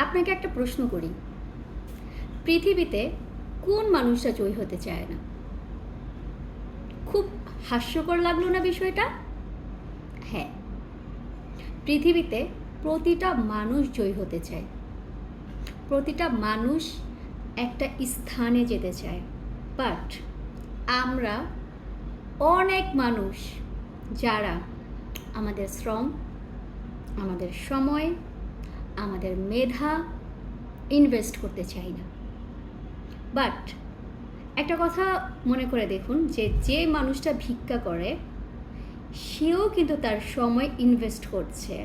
আপনাকে একটা প্রশ্ন করি, পৃথিবীতে কোন মানুষটা জয়ী হতে চায় না? খুব হাস্যকর লাগলো না বিষয়টা? হ্যাঁ, পৃথিবীতে প্রতিটা মানুষ জয়ী হতে চায়। প্রতিটা মানুষ একটা স্থানে যেতে চায়, বাট আমরা অনেক মানুষ যারা আমাদের শ্রম, আমাদের সময়, আমাদের মেধা ইনভেস্ট করতে চাই না। বাট একটা কথা মনে করে দেখুন, যে মানুষটা ভিক্ষা করে সেও কিন্তু তার সময় ইনভেস্ট করছে,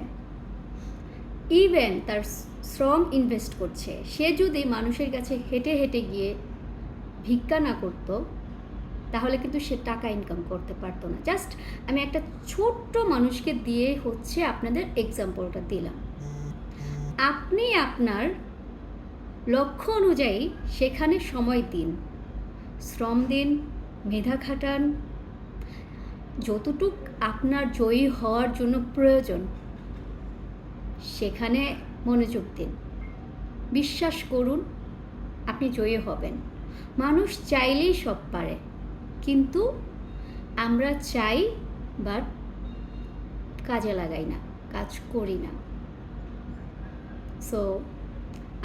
ইভেন তার শ্রম ইনভেস্ট করছে। সে যদি মানুষের কাছে হেঁটে হেঁটে গিয়ে ভিক্ষা না করতো তাহলে কিন্তু সে টাকা ইনকাম করতে পারতো না। জাস্ট আমি একটা ছোট্ট মানুষকে দিয়ে আপনাদের এক্সাম্পলটা দিলাম। আপনি আপনার লক্ষ্য অনুযায়ী সেখানে সময় দিন, শ্রম দিন, মেধা খাটান, যতটুক আপনার জয়ী হওয়ার জন্য প্রয়োজন সেখানে মনোযোগ দিন। বিশ্বাস করুন, আপনি জয়ী হবেন। মানুষ চাইলেই সব পারে, কিন্তু আমরা চাই বাট কাজে লাগাই না, কাজ করি না। সো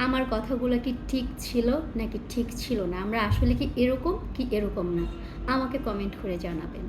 আমার কথাগুলো কি ঠিক ছিল নাকি ঠিক ছিল না? আমরা আসলে কি এরকম না? আমাকে কমেন্ট করে জানাবেন।